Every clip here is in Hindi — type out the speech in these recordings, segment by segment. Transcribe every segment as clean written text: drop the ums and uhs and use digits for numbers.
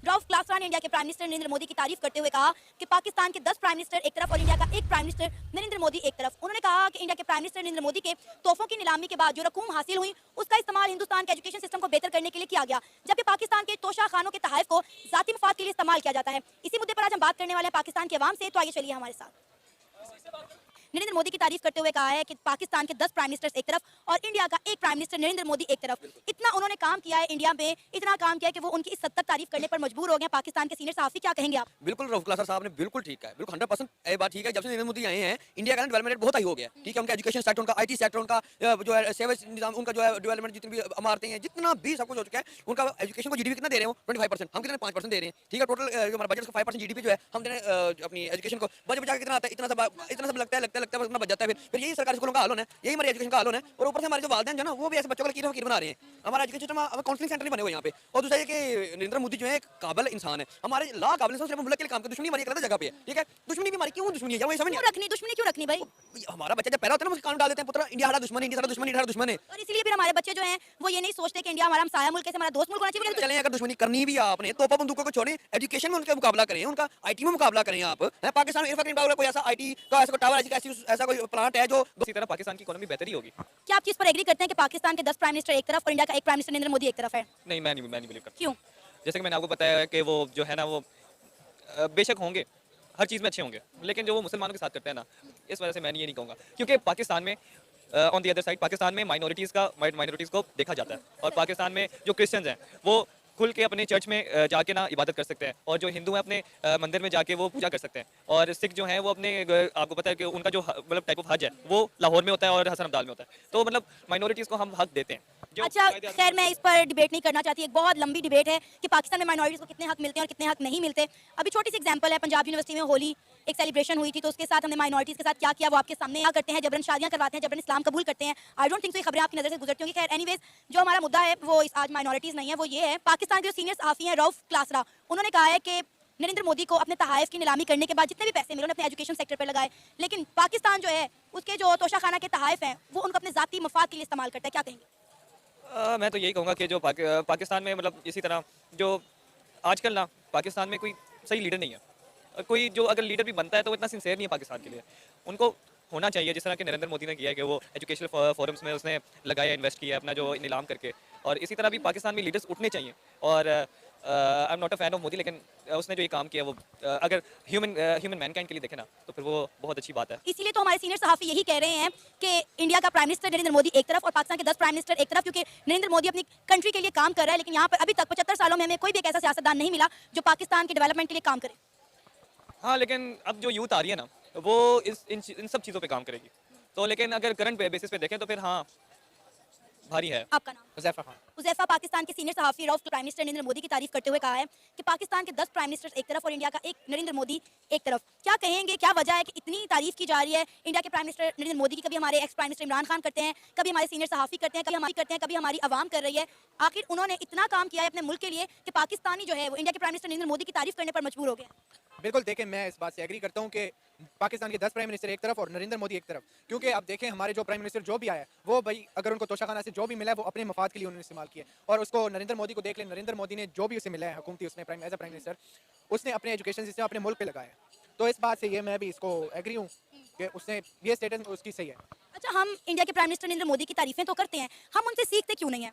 रऊफ क्लासरा ने इंडिया के प्राइम मिनिस्टर नरेंद्र मोदी की तारीफ करते हुए कहा कि पाकिस्तान के 10 प्राइम मिनिस्टर एक तरफ और इंडिया का एक प्राइम मिनिस्टर नरेंद्र मोदी एक तरफ। उन्होंने कहा कि इंडिया के प्राइम मिनिस्टर नरेंद्र मोदी के तोहफों की नीलामी के बाद जो रकूम हासिल हुई उसका इस्तेमाल हिंदुस्तान के एजुकेशन सिस्टम को बेहतर करने के लिए किया गया, जबकि पाकिस्तान के तोशा खानों के तहफ़ को जाती मफाद के लिए इस्तेमाल किया जाता है। इसी मुद्दे पर आज हम बात करने वाले हैं पाकिस्तान की आवाम से, तो आइए चलिए हमारे साथ। नरेंद्र मोदी की तारीफ करते हुए कहा है कि पाकिस्तान के 10 प्राइम मिनिस्टर्स एक तरफ और इंडिया का एक प्राइम मिनिस्टर नरेंद्र मोदी एक तरफ। इतना उन्होंने काम किया है इंडिया में, इतना काम किया है कि वो उनकी इस हद तक तारीफ करने पर मजबूर हो गए। पाकिस्तान के सीनियर सहाफी, क्या कहेंगे आप? बिल्कुल रऊफ क्लासर साहब ने बिल्कुल ठीक है, बिल्कुल 100% ये बात ठीक है। जब से नरेंद्र मोदी आए हैं इंडिया का डेवलपमेंट रेट बहुत हाई हो गया, ठीक है। उनका एजुकेशन सेक्टर, उनका आईटी सेक्टर, उनका जो है सेवेज निजाम, उनका जो है डेवलपमेंट, जितनी भी इमारतें हैं, जितना भी सब कुछ हो चुका है। उनका एजुकेशन को जीडीपी कितना दे रहे हो 25%, हम कितने 5% दे रहे हैं, ठीक है। टोटल जो हमारा बजट 5% जीडीपी जो है हम दे रहे हैं अपनी एजुकेशन को। बजट बचा के कितना आता है, इतना सब लगता है उतना बच जाता है। फिर यही सरकारी स्कूलों का हाल होना है, यही हमारे एजुकेशन का हाल होना है। और ऊपर से हमारे जो वालिदैन जो ना वो भी ऐसे बच्चों को लकीर फकीर बना रहे हैं। हमारा एजुकेशन सिस्टम अब काउंसलिंग सेंटर नहीं बने हुए यहाँ पे। और दूसरा ये कि नरेंद्र मोदी जो है एक काबिल इंसान है, हमारे ला काबिल इंसान, सिर्फ मुल्क के लिए काम कर। दुश्मनी हमारी एक अलग जगह पे है, ठीक है। दुश्मनी भी हमारी क्यों दुश्मनी है, ये समझ नहीं। दुश्मनी क्यों रखनी भाई? हमारा बच्चा जब पैदा होता है ना उसके कान डाल देते हैं, पुत्र इंडिया हमारा दुश्मन है, इंडिया सारा दुश्मन है, इंडिया हमारा दुश्मन है। और इसीलिए फिर हमारे बच्चे जो हैं वो ये नहीं सोचते कि इंडिया हमारा हमसाया मुल्क है, हमारा दोस्त मुल्क होना चाहिए। चलें, अगर दुश्मनी करनी भी है आपने तो बंदूकों को छोड़ें, एजुकेशन में उनका मुकाबला करें, उनका आईटी में मुकाबला करें। आप पाकिस्तान में इरफान कोई ऐसा आईटी का ऐसा टावर, ऐसा कोई प्लांट है जो इसी तरह पाकिस्तान की इकोनॉमी बेहतरी होगी। क्या आप चीज पर एग्री करते हैं कि पाकिस्तान के 10 प्राइम मिनिस्टर एक तरफ और इंडिया का एक प्राइम मिनिस्टर नरेंद्र मोदी एक तरफ है? नहीं, मैं नहीं बिलीव करता। क्यों? जैसे कि मैंने आपको बताया है कि वो जो है ना वो बेशक होंगे, हर चीज़ में अच्छे होंगे, लेकिन जो वो मुसलमानों के साथ करते हैं ना, इस वजह से मैं ये नहीं कहूँगा। क्योंकि पाकिस्तान में on the other side Pakistan में माइनॉरिटीज़ को देखा जाता है। और पाकिस्तान में जो क्रिश्चियंस हैं वो खुल के अपने चर्च में जाके ना इबादत कर सकते हैं, और जो हिंदू हैं अपने मंदिर में जाके वो पूजा कर सकते हैं। और सिख जो हैं वो अपने आपको पता है कि उनका जो मतलब टाइप ऑफ हज है वो लाहौर में होता है और हसन अब्दाल में होता है। तो मतलब माइनॉरिटीज़ को हम हक देते हैं। अच्छा, खैर मैं इस पर डिबेट नहीं करना चाहती। एक बहुत लंबी डिबेट है कि पाकिस्तान में माइनॉरिटीज़ को कितने हक मिलते हैं और कितने हक नहीं मिलते। अभी छोटी सी एग्जांपल है, पंजाब यूनिवर्सिटी में होली एक सेलिब्रेशन हुई थी, तो उसके साथ हमने माइनॉरिटीज़ के साथ क्या किया वो आपके सामने क्या करते हैं, जबरन शादियां करवाते हैं, जबरन इस्लाम कबूल करते हैं। आई डोंट थिंक सो ये खबरें आपकी नज़र से गुजरती होंगी। खैर एनीवेज, जो हमारा मुद्दा है वो आज माइनॉरिटीज़ नहीं है, वो ये है पाकिस्तान के जो सीनियर सहाफ़ी हैं रऊफ क्लासरा, उन्होंने कहा है कि नरेंद्र मोदी को अपने तहाइफ की नीलामी करने के बाद जितने भी पैसे मिले उन्होंने अपने एजुकेशन सेक्टर पर लगाए, लेकिन पाकिस्तान जो है उसके जो तोशाखाना के तहाइफ हैं वो उनको अपने ज़ाती मफाद के लिए इस्तेमाल करता है। क्या कहेंगे? मैं तो यही कहूँगा कि जो पाकिस्तान में मतलब इसी तरह जो आजकल ना पाकिस्तान में कोई सही लीडर नहीं है। कोई जो अगर लीडर भी बनता है तो वो इतना सिंसेयर नहीं है पाकिस्तान के लिए। उनको होना चाहिए जिस तरह के नरेंद्र मोदी ने किया है कि वो एजुकेशनल फोरम्स में उसने लगाया, इन्वेस्ट किया अपना जो नीलाम करके। और इसी तरह भी पाकिस्तान में लीडर्स उठने चाहिए। और I am not a fan of Modi, लेकिन उसने जो ये काम किया वो अगर ह्यूमन मैनकाइंड के लिए देखे ना तो फिर वो बहुत अच्छी बात है। इसीलिए तो हमारे सीनियर सहाफ़ी यही कह रहे हैं कि इंडिया का प्राइम मिनिस्टर नरेंद्र मोदी एक तरफ और पाकिस्तान के 10 प्राइम मिनिस्टर एक तरफ, क्योंकि नरेंद्र मोदी अपनी कंट्री के लिए काम कर रहा है, लेकिन यहाँ पर अभी तक 75 सालों में हमें कोई भी एक ऐसा सियासतदान नहीं मिला जो पाकिस्तान के डेवलपमेंट के लिए काम करे। हाँ, लेकिन अब जो यूथ आ रही है ना वो इन सब चीज़ों पे काम करेगी। तो लेकिन अगर करंट बेसिस पे देखें तो फिर हाँ भारी है। आपका नाम? हुज़ैफा खान। हुज़ैफा पाकिस्तान के सीनियर सहाफ़ी रऊफ प्राइम मिनिस्टर नरेंद्र मोदी की तारीफ करते हुए कहा है कि पाकिस्तान के 10 प्राइम मिनिस्टर्स एक तरफ और इंडिया का एक नरेंद्र मोदी एक तरफ। क्या कहेंगे, क्या वजह है कि इतनी तारीफ की जा रही है इंडिया के प्राइम मिनिस्टर नरेंद्र मोदी की? कभी हमारे ex prime minister Imran Khan करते हैं, कभी हमारे सीनियर सहाफ़ी करते हैं, कभी हमारी आवाम कर रही है। आखिर उन्होंने इतना काम किया है अपने मुल्क के लिए कि पाकिस्तानी जो है वो इंडिया के प्राइम मिनिस्टर नरेंद्र मोदी की तारीफ करने पर मजबूर हो गए। बिल्कुल, देखें मैं इस बात से एग्री करता हूँ कि पाकिस्तान के 10 प्राइम मिनिस्टर एक तरफ और नरेंद्र मोदी एक तरफ। क्योंकि आप देखें हमारे जो प्राइम मिनिस्टर जो भी आया वो भाई अगर उनको तोशाखाना से जो भी मिला है वो अपने मफाद के लिए उन्होंने इस्तेमाल किया। और उसको नरेंद्र मोदी को देख लें, नरेंद्र मोदी ने जो भी उसे मिला है हुकूमती उसने एज अ प्राइम मिनिस्टर उसने अपने एजुकेशन सिस्टम अपने मुल्क पे लगाया। तो इस बात से ये मैं भी इसको एग्री हूँ कि उसने ये स्टेटस उसकी सही है। अच्छा, हम इंडिया के प्राइम मिनिस्टर नरेंद्र मोदी की तारीफें तो करते हैं, हम उनसे सीखते क्यों नहीं है?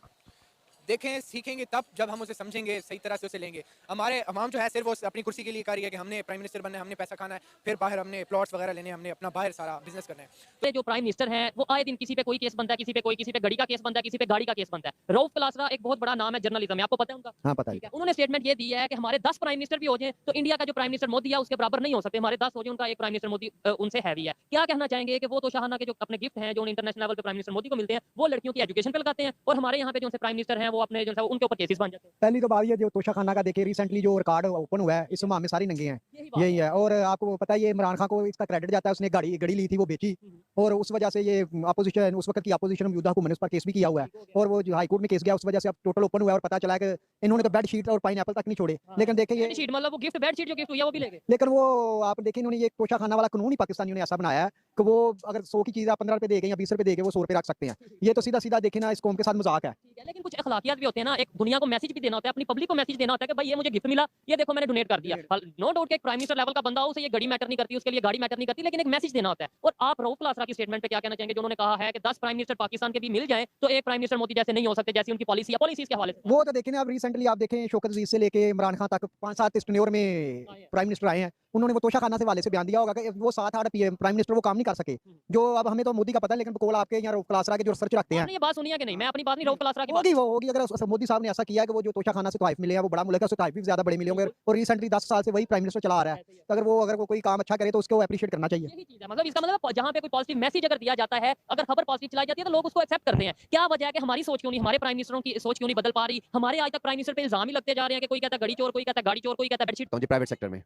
देखें, सीखेंगे तब जब हम उसे समझेंगे, सही तरह से उसे लेंगे। हमारे अवाम जो है सिर्फ वो अपनी कुर्सी के लिए कर रही है कि हमने प्राइम मिनिस्टर बनना है, हमने पैसा खाना है, फिर बाहर हमने प्लॉट्स वगैरह लेने, हमने अपना बाहर सारा बिजनेस करना है। जो प्राइम मिनिस्टर हैं वो आए दिन किसी पे कोई केस बनता है, किसी पे गड़ी का केस बनता है, किसी पे गाड़ी का केस बनता है। रऊफ क्लासरा एक बहुत बड़ा नाम है जर्नलिज्म में, आपको पता है उनका? हाँ, पता है। उन्होंने स्टेटमेंट ये दी है कि हमारे 10 प्राइम मिनिस्टर भी हो जाए तो इंडिया का जो प्राइम मिनिस्टर मोदी है उसके बराबर नहीं हो सकते। हमारे 10 हो जाए, उनका एक प्राइम मिनिस्टर मोदी उनसे हैवी है। क्या कहना चाहेंगे कि वो तो शाहाना के जो अपने गिफ्ट हैं जो इंटरनेशनल लेवल पे प्राइम मिनिस्टर मोदी को मिलते हैं वो लड़कियों की एजुकेशन पे लगाते हैं, और हमारे यहाँ पे जो प्राइम मिनिस्टर हैं वो अपने जो उनके ऊपर केसेस बन जाते हैं। पहली तो बात ये जो तोशाखाना का देखिए रिसेंटली जो रिकॉर्ड ओपन हुआ है इस माह में सारी नंगे हैं, यही है। और आपको पता है ये इमरान खान को इसका क्रेडिट जाता है, उसने गाड़ी ली थी वो बेची, और उस वजह से ये अपोजिशन उस वक्त की अपोजिशन मौजूदा हुकूमत ने उस पर केस भी किया हुआ है, और वो जो हाई कोर्ट में केस गया उस वजह से अब टोटल ओपन हुआ है। और पता चला कि इन्होंने तो बेडशीट और पाइनएप्पल तक नहीं छोड़े। लेकिन देखिए बेडशीट मतलब वो गिफ्ट बेडशीट जो गिफ्ट हुई है वो भी ले गए। लेकिन वो आप देखें इन्होंने ये तोशाखाना वाला कानून ही पाकिस्तानियों ने ऐसा बनाया है कि वो अगर 100 की चीज़ आप 15 रुपए दे के या 20 रुपए दे के वो 100 रुपए रख सकते हैं। ये तो सीधा सीधा देखे ना इस कौम के साथ मजाक है। ठीक है, लेकिन कुछ अखलाकियात भी होते हैं ना, एक दुनिया को मैसेज भी देना होता है, अपनी पब्लिक को मैसेज देना होता है कि भाई ये मुझे गिफ्ट मिला, ये देखो मैंने डोनेट कर दिया। नो डाउट कि एक प्राइम मिनिस्टर लेवल का बंदा हो, उसे ये घड़ी मैटर नहीं करती, उसके लिए गाड़ी मैटर नहीं करती, लेकिन एक मैसेज देना होता है। और आप रऊफ लासरा की स्टेटमेंट पे क्या कहना चाहेंगे, जो उन्होंने कहा है कि 10 प्राइम मिनिस्टर पाकिस्तान के भी मिल जाएं तो एक प्राइम मिनिस्टर मोदी जैसे नहीं हो सकते, जैसी उनकी पॉलिसी है, पॉलिसीज के हवाले से? वो तो देखें ना, अब रिसेंटली आप देखें शौकत अजीज से लेके इमरान खान तक 5-7 टेन्योर में प्राइम मिनिस्टर आए हैं। उन्होंने वो तोशा खाना से वाले से बयान दिया होगा कि वो 7-8 प्राइम मिनिस्टर वो काम नहीं कर सके। जो अब हमें तो मोदी का पता है, लेकिन बकौल आपके यहाँ रऊफ लासरा के जो रिसर्च रखते हैं, आपने ये बात सुनी है कि नहीं? मैं अपनी बात नहीं, रऊफ लासरा की बात। होगी वो होगी। अगर मोदी साहब ने ऐसा किया है कि वो जो तोशा खाना से तोहफ़ मिले हैं वो बड़ा मुल्क है, उससे तोहफ़ भी ज़्यादा बड़े मिले होंगे, और रिसेंटली 10 साल से वही प्राइम मिनिस्टर चला आ रहा है। तो अगर वो कोई काम अच्छा करे तो उसको एप्रिशिएट करना चाहिए। यही चीज़ है, मतलब इसका मतलब जहाँ पे कोई पॉजिटिव मैसेज अगर दिया जाता है, अगर खबर पॉजिटिव चलाई जाती है तो लोग उसको एक्सेप्ट करते हैं। क्या वजह है कि हमारी सोच क्यों नहीं, हमारे प्राइम मिनिस्टरों की सोच क्यों नहीं बदल पा रही? हमारे आज तक प्राइम मिनिस्टर पे इल्जाम ही लगते जा रहे हैं कि कोई कहता है घड़ी चोर, कोई कहता है गाड़ी चोर, कोई कहता है बेडशीट। जी प्राइवेट सेक्टर में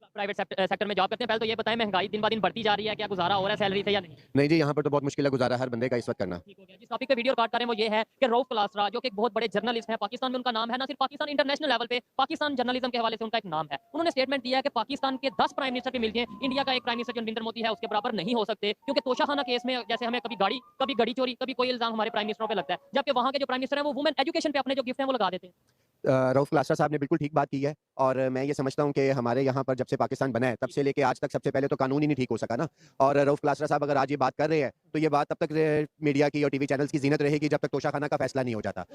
सेक्टर में जॉब करते हैं। पहले तो ये बताएं, महंगाई दिन ब दिन बढ़ती जा रही है, क्या गुजारा हो रहा है सैलरी से या नहीं? नहीं जी, यहाँ पर तो बहुत मुश्किल है गुजारा हर बंदे का इस वक्त करना। ठीक हो गया। जिस टॉपिक पे वीडियो रिकॉर्ड कर रहे हैं वो ये है कि रऊफ लासरा जो कि एक बहुत बड़े जर्नलिस्ट हैं, पाकिस्तान में उनका नाम है, ना सिर्फ पाकिस्तान, इंटरनेशनल लेवल पे पाकिस्तान जर्नलिज्म के हवाले से उनका एक नाम है। उन्होंने स्टेटमेंट दिया है कि पाकिस्तान के 10 प्राइम मिनिस्टर भी मिल जाएं, इंडिया का एक प्राइम मिनिस्टर जो नरेंद्र मोदी है उसके बराबर नहीं हो सकते, क्योंकि तोशाखाना केस में जैसे हमें कभी गाड़ी, कभी घड़ी चोरी, कभी कोई इल्जाम हमारे प्राइम मिनिस्टरों पे लगता है, जबकि वहाँ के जो प्राइम मिनिस्टर हैं वो वुमेन एजुकेशन पे अपने जो गिफ्ट हैं वो लगा देते हैं। रऊफ लासरा साहब ने बिल्कुल ठीक बात की है, और मैं ये समझता हूँ कि हमारे यहाँ पर जब से पाकिस्तान बना है तब से लेके आज तक सबसे पहले तो कानून ही नहीं ठीक हो सका ना। और रऊफ लासरा साहब अगर आज ये बात कर रहे हैं तो ये बात तब तक मीडिया की और टीवी चैनल्स की जीनत रहेगी जब तक तोशा खाना का फैसला नहीं हो जाता,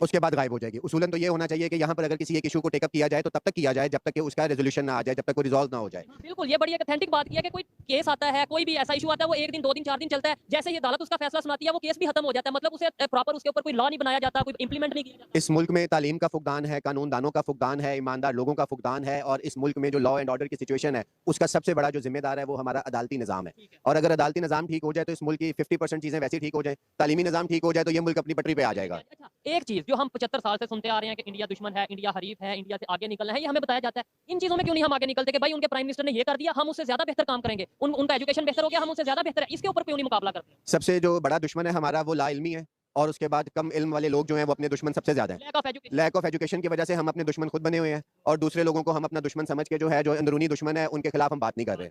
उसके बाद गायब हो जाएगी। उसूलन तो ये होना चाहिए कि यहाँ पर अगर किसी एक इशू को टेकअप किया जाए तो तब तक किया जाए जब तक कि उसका रेजोल्यूशन ना आ जाए, जब तक वो रिजॉल्व ना हो जाए। बिल्कुल, ये बड़ी एक ऑथेंटिक बात की है कि कोई केस आता है, कोई भी ऐसा इशू आता है, वो 1 दिन 2 दिन 4 दिन चलता है, जैसे ही अदालत उसका फैसला सुनाती है वो केस भी खत्म हो जाता है। मतलब उसे प्रॉपर उसके ऊपर कोई लॉ नहीं बनाया जाता, कोई इंप्लीमेंट नहीं किया जाता। इस मुल्क में तालीम का फुकदान है, कानूनदानों का फुकदान है, ईमानदार लोगों का फुकदान है, और इस मुल्क में जो लॉ एंड ऑर्डर की सिचुएशन है उसका सबसे बड़ा जो जिम्मेदार है वो हमारा अदालती निज़ाम है। और अगर अदालती निज़ाम ठीक हो जाए तो इस मुल्क की 50% चीज़ें वैसे ठीक हो जाए, तालीमी निज़ाम ठीक हो जाए तो ये मुल्क अपनी पटरी पे आ जाएगा। अच्छा, एक चीज जो हम 75 साल से सुनते आ रहे हैं कि इंडिया दुश्मन है, इंडिया हरीफ है, इंडिया से आगे निकलना है, ये हमें बताया जाता है। इन चीजों में क्यों नहीं हम आगे निकलते कि भाई उनके प्राइम मिनिस्टर ने ये कर दिया, हम उससे ज्यादा बेहतर काम करेंगे, उनका एजुकेशन बेहतर हो गया, हम उससे ज्यादा बेहतर है, इसके ऊपर क्यों नहीं मुकाबला करते? सबसे जो बड़ा दुश्मन है हमारा वो लाइल्मी है, और उसके बाद कम इल्म वाले लोग जो हैं वो अपने दुश्मन सबसे ज्यादा है। लैक ऑफ एजुकेशन की वजह से हम अपने दुश्मन खुद बने हुए हैं, और दूसरे लोगों को हम अपना दुश्मन समझ के जो है, जो अंदरूनी दुश्मन है उनके खिलाफ हम बात नहीं कर रहे।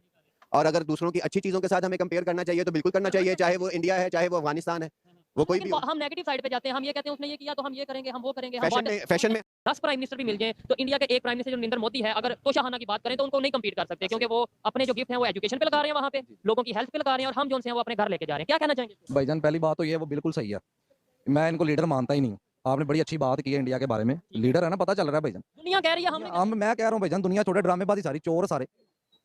और अगर दूसरों की अच्छी चीजों के साथ हमें कंपेयर करना चाहिए तो बिल्कुल करना चाहिए, चाहे वो इंडिया है चाहे वो अफगानिस्तान है, वो कोई भी। हम नेगेटिव साइड पे जाते हैं, हम ये कहते हैं उसने ये किया तो हम ये करेंगे, हम वो करेंगे। फैशन में 10 प्राइम मिनिस्टर भी मिल जाए तो इंडिया के एक प्राइम मिनिस्टर जो नरेंद्र मोदी है, अगर तोशाखाना की बात करें तो उनको नहीं कम्पीट कर सकते, क्योंकि वो अपने जो गिफ्ट हैं वो एजुकेशन पे लगा रहे हैं, वहाँ पे लोगों की हेल्थ पे लगा रहे हैं, और हम जो हैं वो अपने घर लेके जा रहे हैं। क्या कहना चाहेंगे? भाईजान पहली बात तो ये वो बिल्कुल सही है, मैं इनको लीडर मानता ही नहीं हूँ। आपने बड़ी अच्छी बात की है इंडिया के बारे में, लीडर है ना, पता चल रहा है भाईजान। दुनिया कह रही है, मैं कह रहा हूँ भाईजान, दुनिया छोटे ड्रामेबाजी सारी, चोर सारे,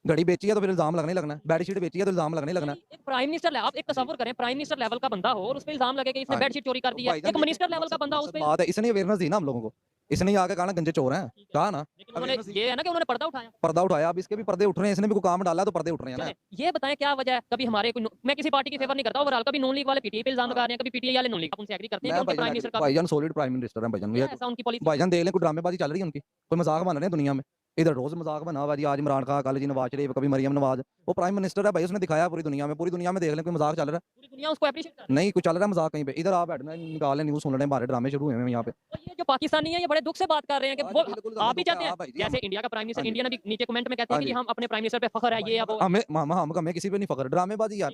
घड़ी बेची है तो फिर इल्जाम लगने लगना है, बेडशीट बेची है तो इल्जाम लगने लगना है। एक प्राइम मिनिस्टर, आप एक तस्वर करें, प्राइम मिनिस्टर लेवल का बंदा हो और उस पे इल्जाम लगे कि इसने बेडशीट चोरी कर दी है, एक मिनिस्टर लेवल का बंदा हो उस पे बात है, इसने अवेयरनेस दी ना हम लोगों को, इसने ही आके कहा ना गंजे चोर हैं, कहा ना, उन्होंने ये है ना कि उन्होंने पर्दा उठाया, अब इसके भी पर्दे उठ रहे हैं, इसने भी कोई काम डाला तो पर्दे उठ रहे हैं ना। ये बताएं क्या वजह है? कभी हमारे मैं किसी पार्टी की फेवर नहीं करता ओवरऑल, कभी नॉन लीग वाले पीटीआई पे इल्जाम लगा रहे हैं, कभी पीटीआई वाले नॉन लीग, आप उनसे एग्री करते हैं कि उनके प्राइम मिनिस्टर का भाईजान सॉलिड प्राइम मिनिस्टर है भाईजान, ऐसा उनकी पॉलिसी भाईजान देख लें कोई ड्रामेबाजी चल रही है उनकी, कोई मजाक बन रहे हैं दुनिया में, इधर रोज मजाक बना हुआ जी, आज इमरान खान, कल जी नवाज शरीफ, कभी मरियम नवाज, वो प्राइम मिनिस्टर है भाई, उसने दिखाया पूरी दुनिया में देख लें कोई मजाक चल रहा है, पूरी दुनिया उसको एप्रिशिएट कर नहीं कुछ चल रहा है मजाक कहीं पे, इधर आप निकाल लें न्यूज़ सुन रहे हैं, हमारे ड्रामे शुरू हुए हैं यहाँ पे। तो ये जो पाकिस्तानी है ये बड़े दुख से बात कर रहे हैं कि वो आप भी चाहते हैं जैसे इंडिया का प्राइम मिनिस्टर, इंडिया ने भी नीचे कमेंट में कहते हैं कि हम अपने प्राइम मिनिस्टर पे फखर है, ये अब हमें किसी पे नहीं फखर, ड्रामेबाजी यार।